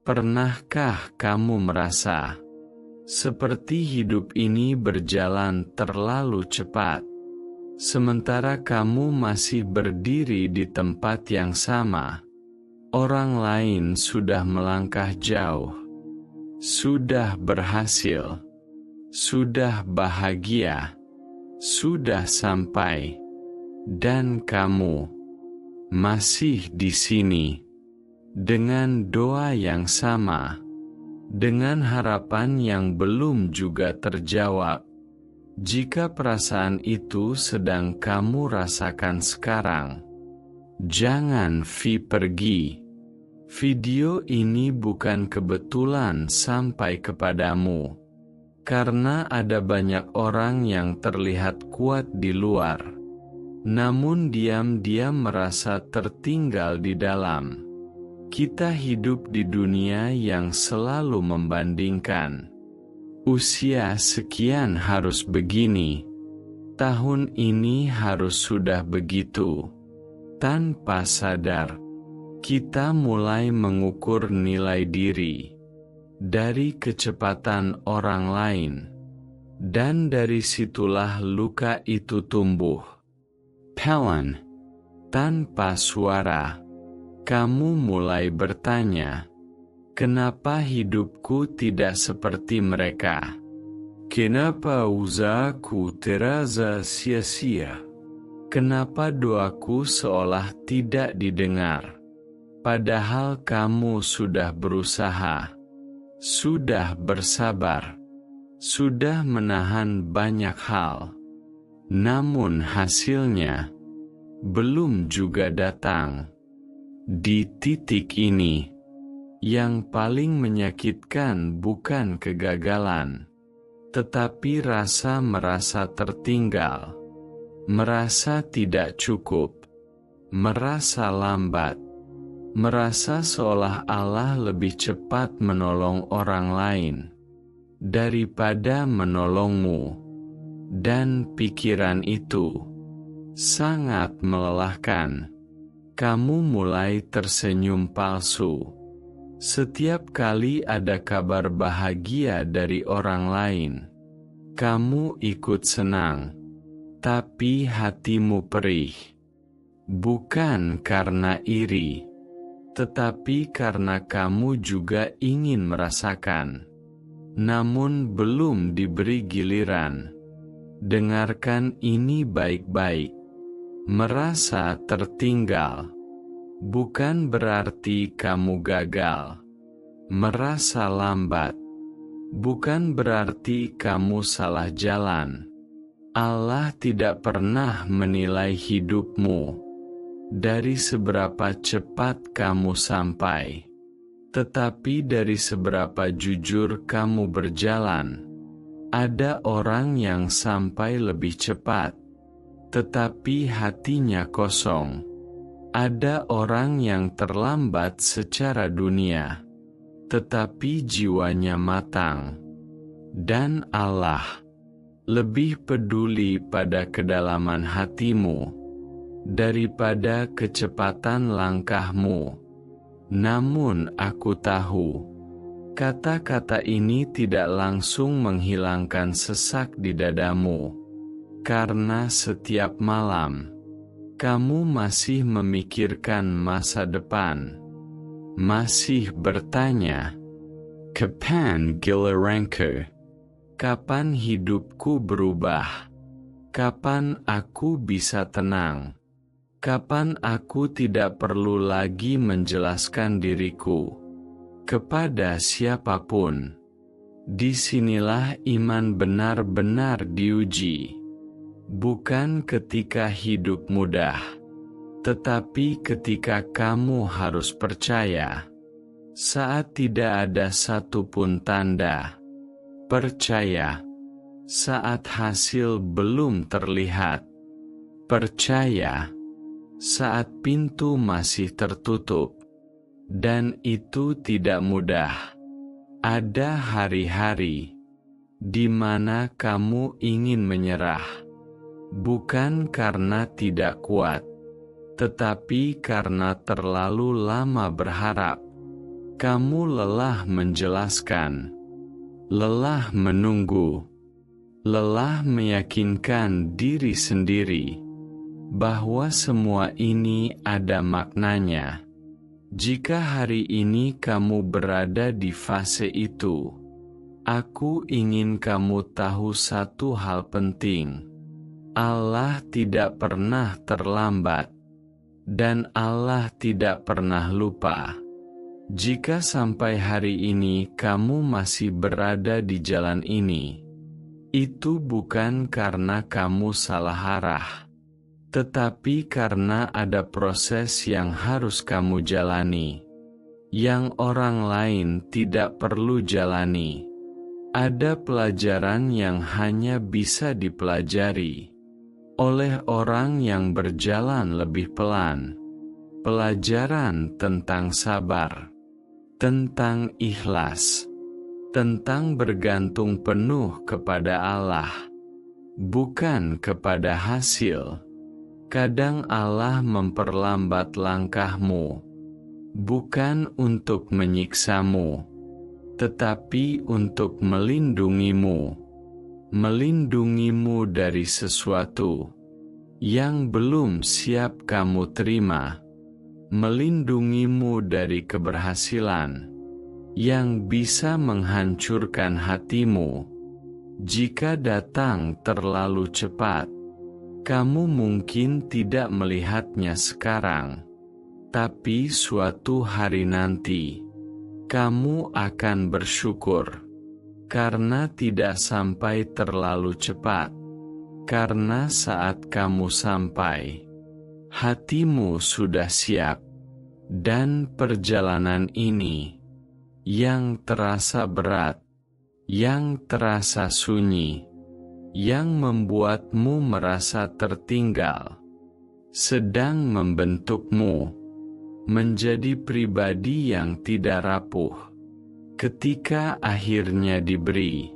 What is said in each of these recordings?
Pernahkah kamu merasa seperti hidup ini berjalan terlalu cepat, sementara kamu masih berdiri di tempat yang sama? Orang lain sudah melangkah jauh, sudah berhasil, sudah bahagia, sudah sampai, dan kamu masih di sini dengan doa yang sama, dengan harapan yang belum juga terjawab. Jika perasaan itu sedang kamu rasakan sekarang, jangan pergi. Video ini bukan kebetulan sampai kepadamu, karena ada banyak orang yang terlihat kuat di luar, namun diam-diam merasa tertinggal di dalam. Kita hidup di dunia yang selalu membandingkan. Usia sekian harus begini, tahun ini harus sudah begitu. Tanpa sadar, kita mulai mengukur nilai diri dari kecepatan orang lain, dan dari situlah luka itu tumbuh. Pelan, tanpa suara, kamu mulai bertanya, kenapa hidupku tidak seperti mereka? Kenapa usahaku terasa sia-sia? Kenapa doaku seolah tidak didengar? Padahal kamu sudah berusaha, sudah bersabar, sudah menahan banyak hal. Namun hasilnya belum juga datang. Di titik ini, yang paling menyakitkan bukan kegagalan, tetapi rasa merasa tertinggal, merasa tidak cukup, merasa lambat, merasa seolah Allah lebih cepat menolong orang lain daripada menolongmu, dan pikiran itu sangat melelahkan. Kamu mulai tersenyum palsu. Setiap kali ada kabar bahagia dari orang lain, kamu ikut senang, tapi hatimu perih. Bukan karena iri, tetapi karena kamu juga ingin merasakan, namun belum diberi giliran. Dengarkan ini baik-baik. Merasa tertinggal bukan berarti kamu gagal. Merasa lambat bukan berarti kamu salah jalan. Allah tidak pernah menilai hidupmu dari seberapa cepat kamu sampai, tetapi dari seberapa jujur kamu berjalan. Ada orang yang sampai lebih cepat, tetapi hatinya kosong. Ada orang yang terlambat secara dunia, tetapi jiwanya matang. Dan Allah lebih peduli pada kedalaman hatimu daripada kecepatan langkahmu. Namun aku tahu, kata-kata ini tidak langsung menghilangkan sesak di dadamu. Karena setiap malam, kamu masih memikirkan masa depan. Masih bertanya, kapan giliranku? Kapan hidupku berubah? Kapan aku bisa tenang? Kapan aku tidak perlu lagi menjelaskan diriku kepada siapapun? Disinilah iman benar-benar diuji. Bukan ketika hidup mudah, tetapi ketika kamu harus percaya. Saat tidak ada satupun tanda, percaya. Saat hasil belum terlihat, percaya. Saat pintu masih tertutup, dan itu tidak mudah. Ada hari-hari di mana kamu ingin menyerah. Bukan karena tidak kuat, tetapi karena terlalu lama berharap. Kamu lelah menjelaskan, lelah menunggu, lelah meyakinkan diri sendiri bahwa semua ini ada maknanya. Jika hari ini kamu berada di fase itu, aku ingin kamu tahu satu hal penting. Allah tidak pernah terlambat, dan Allah tidak pernah lupa. Jika sampai hari ini kamu masih berada di jalan ini, itu bukan karena kamu salah arah, tetapi karena ada proses yang harus kamu jalani, yang orang lain tidak perlu jalani. Ada pelajaran yang hanya bisa dipelajari oleh orang yang berjalan lebih pelan. Pelajaran tentang sabar, tentang ikhlas, tentang bergantung penuh kepada Allah, bukan kepada hasil. Kadang Allah memperlambat langkahmu, bukan untuk menyiksamu, tetapi untuk melindungimu dari sesuatu yang belum siap kamu terima, melindungimu dari keberhasilan yang bisa menghancurkan hatimu. Jika datang terlalu cepat, kamu mungkin tidak melihatnya sekarang, tapi suatu hari nanti, kamu akan bersyukur, karena tidak sampai terlalu cepat. Karena saat kamu sampai, hatimu sudah siap, dan perjalanan ini, yang terasa berat, yang terasa sunyi, yang membuatmu merasa tertinggal, sedang membentukmu menjadi pribadi yang tidak rapuh. Ketika akhirnya diberi,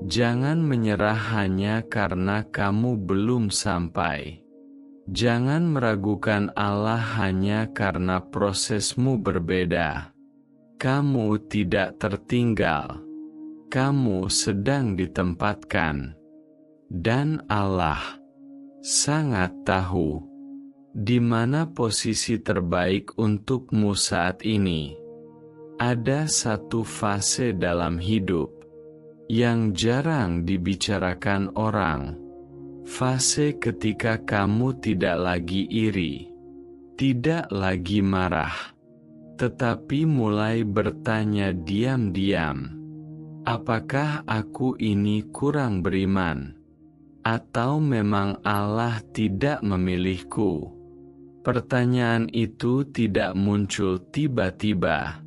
jangan menyerah hanya karena kamu belum sampai. Jangan meragukan Allah hanya karena prosesmu berbeda. Kamu tidak tertinggal. Kamu sedang ditempatkan. Dan Allah sangat tahu di mana posisi terbaik untukmu saat ini. Ada satu fase dalam hidup yang jarang dibicarakan orang. Fase ketika kamu tidak lagi iri, tidak lagi marah, tetapi mulai bertanya diam-diam, apakah aku ini kurang beriman? Atau memang Allah tidak memilihku? Pertanyaan itu tidak muncul tiba-tiba.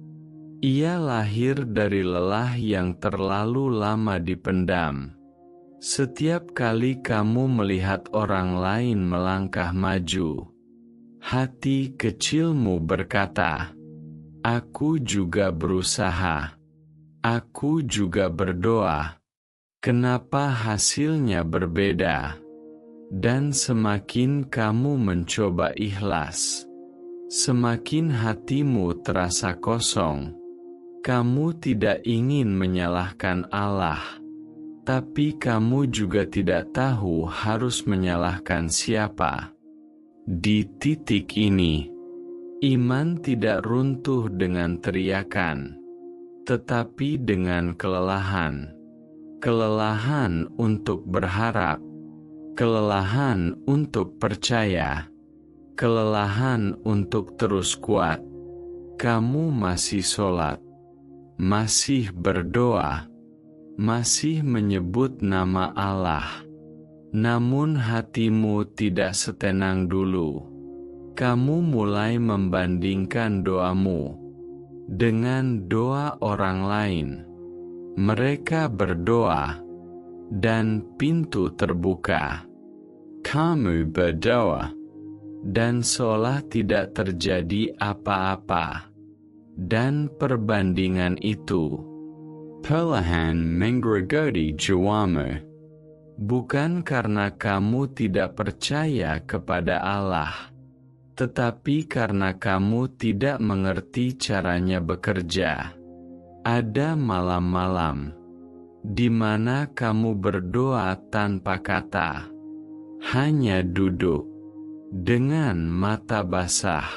Ia lahir dari lelah yang terlalu lama dipendam. Setiap kali kamu melihat orang lain melangkah maju, hati kecilmu berkata, "Aku juga berusaha. Aku juga berdoa. Kenapa hasilnya berbeda?" Dan semakin kamu mencoba ikhlas, semakin hatimu terasa kosong. Kamu tidak ingin menyalahkan Allah, tapi kamu juga tidak tahu harus menyalahkan siapa. Di titik ini, iman tidak runtuh dengan teriakan, tetapi dengan kelelahan. Kelelahan untuk berharap, kelelahan untuk percaya, kelelahan untuk terus kuat. Kamu masih sholat, masih berdoa, masih menyebut nama Allah, namun hatimu tidak setenang dulu. Kamu mulai membandingkan doamu dengan doa orang lain. Mereka berdoa, dan pintu terbuka. Kamu berdoa, dan seolah tidak terjadi apa-apa. Dan perbandingan itu perlahan menggerogoti jiwamu. Bukan karena kamu tidak percaya kepada Allah, Tetapi karena kamu tidak mengerti caranya bekerja, ada malam-malam di mana kamu berdoa tanpa kata, hanya duduk dengan mata basah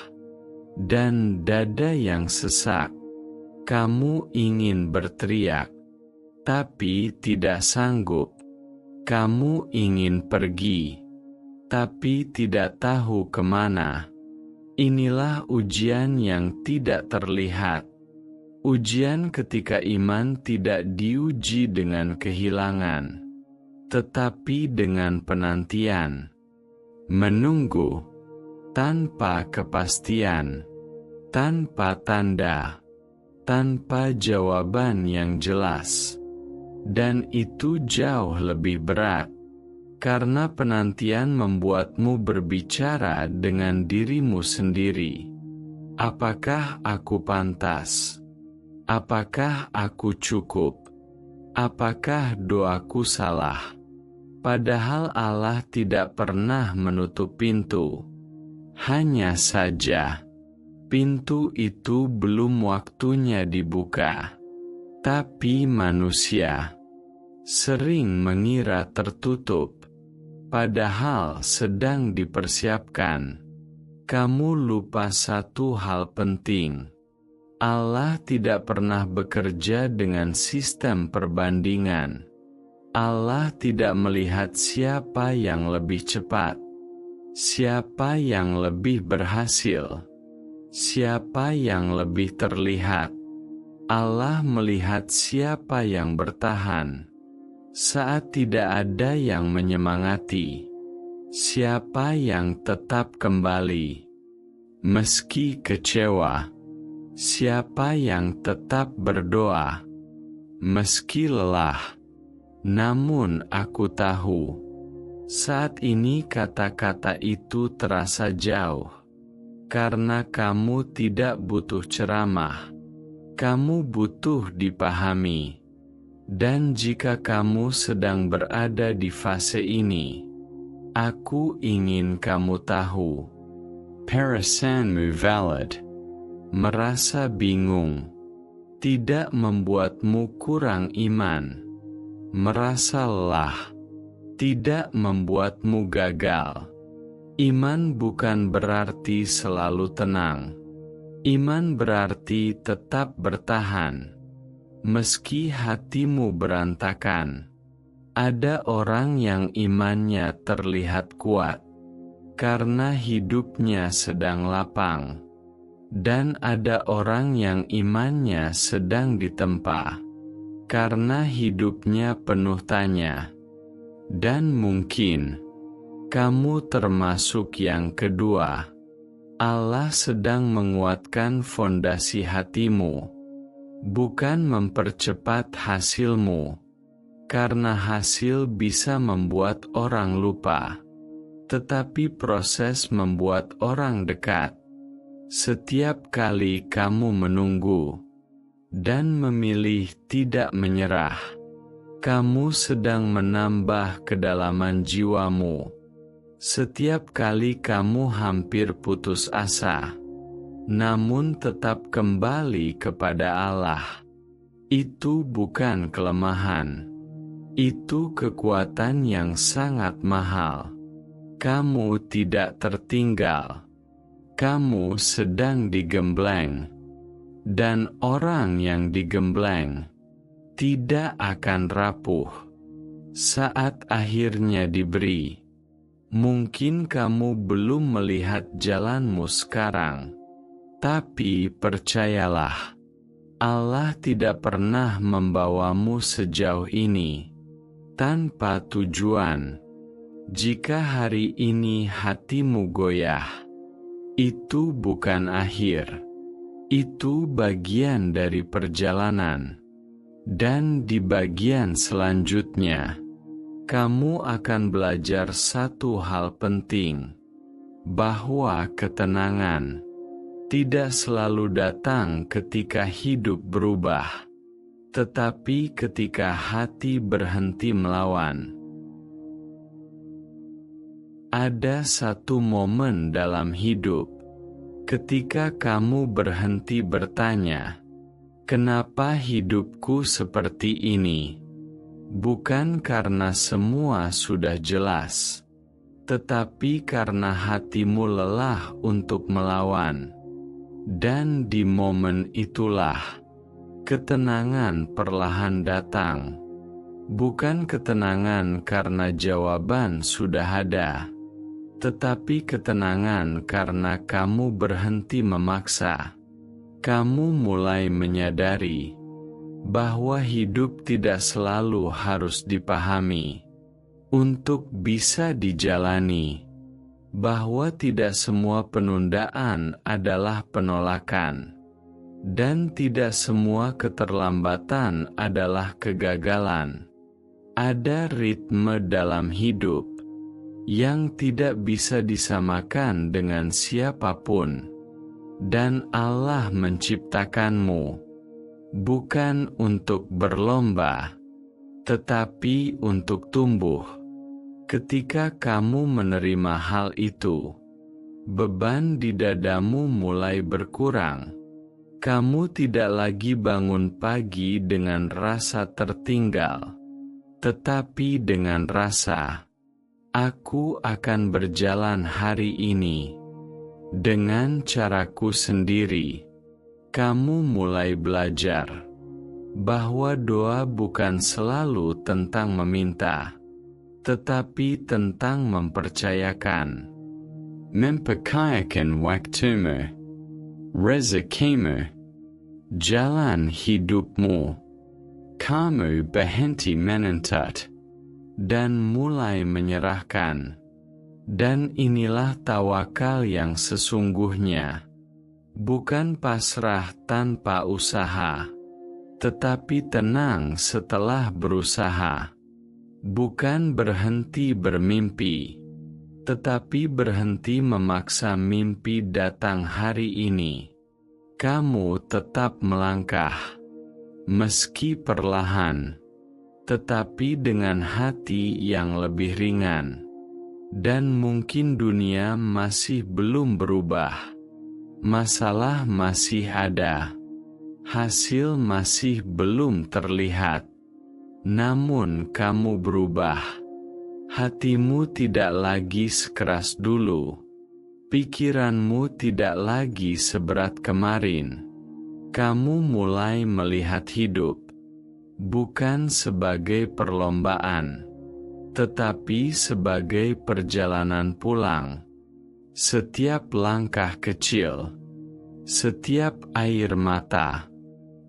dan dada yang sesak. Kamu ingin berteriak, tapi tidak sanggup. Kamu ingin pergi, tapi tidak tahu kemana. Inilah ujian yang tidak terlihat. Ujian ketika iman tidak diuji dengan kehilangan, tetapi dengan penantian. Menunggu, tanpa kepastian, tanpa tanda, tanpa jawaban yang jelas. Dan itu jauh lebih berat, karena penantian membuatmu berbicara dengan dirimu sendiri. Apakah aku pantas? Apakah aku cukup? Apakah doaku salah? Padahal Allah tidak pernah menutup pintu. Hanya saja, pintu itu belum waktunya dibuka. Tapi manusia sering mengira tertutup, padahal sedang dipersiapkan. Kamu lupa satu hal penting. Allah tidak pernah bekerja dengan sistem perbandingan. Allah tidak melihat siapa yang lebih cepat, siapa yang lebih berhasil, siapa yang lebih terlihat. Allah melihat siapa yang bertahan saat tidak ada yang menyemangati, siapa yang tetap kembali meski kecewa, siapa yang tetap berdoa meski lelah. Namun aku tahu, saat ini kata-kata itu terasa jauh, karena kamu tidak butuh ceramah, kamu butuh dipahami. Dan jika kamu sedang berada di fase ini, aku ingin kamu tahu, perasaanmu valid. Merasa bingung tidak membuatmu kurang iman. Merasa lelah tidak membuatmu gagal. Iman bukan berarti selalu tenang. Iman berarti tetap bertahan, meski hatimu berantakan. Ada orang yang imannya terlihat kuat, karena hidupnya sedang lapang. Dan ada orang yang imannya sedang ditempa, karena hidupnya penuh tanya. Dan mungkin kamu termasuk yang kedua. Allah sedang menguatkan fondasi hatimu, bukan mempercepat hasilmu, karena hasil bisa membuat orang lupa, tetapi proses membuat orang dekat. Setiap kali kamu menunggu dan memilih tidak menyerah, kamu sedang menambah kedalaman jiwamu. Setiap kali kamu hampir putus asa, namun tetap kembali kepada Allah, itu bukan kelemahan, itu kekuatan yang sangat mahal. Kamu tidak tertinggal, kamu sedang digembleng, dan orang yang digembleng tidak akan rapuh saat akhirnya diberi. Mungkin kamu belum melihat jalanmu sekarang, tapi percayalah, Allah tidak pernah membawamu sejauh ini tanpa tujuan. Jika hari ini hatimu goyah, itu bukan akhir, itu bagian dari perjalanan. Dan di bagian selanjutnya, kamu akan belajar satu hal penting, bahwa ketenangan tidak selalu datang ketika hidup berubah, tetapi ketika hati berhenti melawan. Ada satu momen dalam hidup ketika kamu berhenti bertanya, "Kenapa hidupku seperti ini?" Bukan karena semua sudah jelas, tetapi karena hatimu lelah untuk melawan. Dan di momen itulah ketenangan perlahan datang. Bukan ketenangan karena jawaban sudah ada, tetapi ketenangan karena kamu berhenti memaksa. Kamu mulai menyadari bahwa hidup tidak selalu harus dipahami untuk bisa dijalani, bahwa tidak semua penundaan adalah penolakan, dan tidak semua keterlambatan adalah kegagalan. Ada ritme dalam hidup yang tidak bisa disamakan dengan siapapun, dan Allah menciptakanmu bukan untuk berlomba, tetapi untuk tumbuh. Ketika kamu menerima hal itu, beban di dadamu mulai berkurang. Kamu tidak lagi bangun pagi dengan rasa tertinggal, tetapi dengan rasa, "Aku akan berjalan hari ini dengan caraku sendiri." Kamu mulai belajar bahwa doa bukan selalu tentang meminta, tetapi tentang mempercayakan. Mempercayakan waktumu, rezekimu, jalan hidupmu. Kamu berhenti menuntut dan mulai menyerahkan. Dan inilah tawakal yang sesungguhnya. Bukan pasrah tanpa usaha, tetapi tenang setelah berusaha. Bukan berhenti bermimpi, tetapi berhenti memaksa mimpi datang hari ini. Kamu tetap melangkah, meski perlahan, tetapi dengan hati yang lebih ringan. Dan mungkin dunia masih belum berubah, masalah masih ada, hasil masih belum terlihat. Namun kamu berubah. Hatimu tidak lagi sekeras dulu. Pikiranmu tidak lagi seberat kemarin. Kamu mulai melihat hidup bukan sebagai perlombaan, tetapi sebagai perjalanan pulang. Setiap langkah kecil, setiap air mata,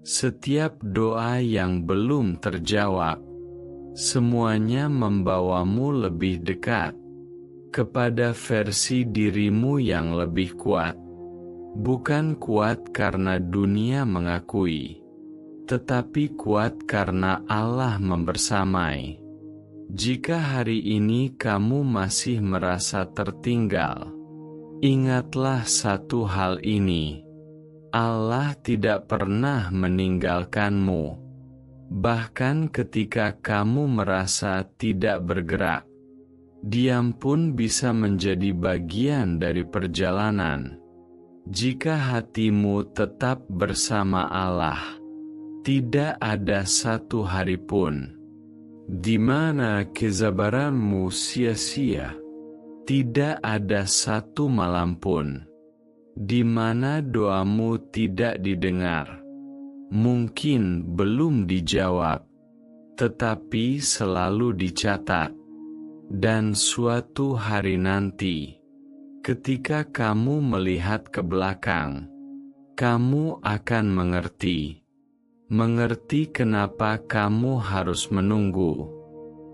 setiap doa yang belum terjawab, semuanya membawamu lebih dekat kepada versi dirimu yang lebih kuat. Bukan kuat karena dunia mengakui, tetapi kuat karena Allah membersamai. Jika hari ini kamu masih merasa tertinggal, ingatlah satu hal ini. Allah tidak pernah meninggalkanmu, bahkan ketika kamu merasa tidak bergerak. Diam pun bisa menjadi bagian dari perjalanan. Jika hatimu tetap bersama Allah, tidak ada satu hari pun di mana kesabaranmu sia-sia. Tidak ada satu malam pun di mana doamu tidak didengar. Mungkin belum dijawab, tetapi selalu dicatat. Dan suatu hari nanti, ketika kamu melihat ke belakang, kamu akan mengerti. Mengerti kenapa kamu harus menunggu.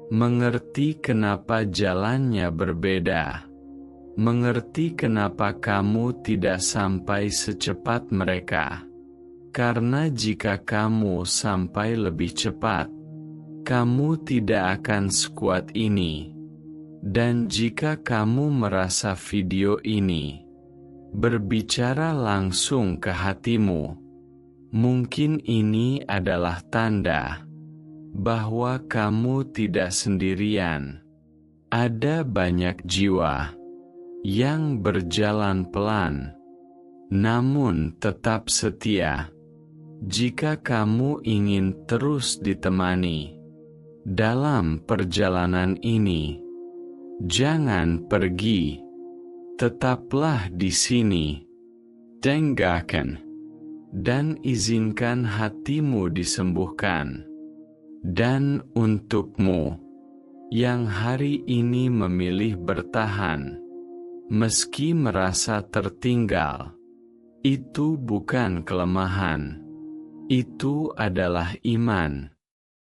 Mengerti kenapa jalannya berbeda. Mengerti kenapa kamu tidak sampai secepat mereka. Karena jika kamu sampai lebih cepat, kamu tidak akan sekuat ini. Dan jika kamu merasa video ini berbicara langsung ke hatimu, mungkin ini adalah tanda bahwa kamu tidak sendirian. Ada banyak jiwa yang berjalan pelan, namun tetap setia. Jika kamu ingin terus ditemani dalam perjalanan ini, jangan pergi, tetaplah di sini. Dengarkan dan izinkan hatimu disembuhkan. Dan untukmu yang hari ini memilih bertahan, meski merasa tertinggal, itu bukan kelemahan, itu adalah iman.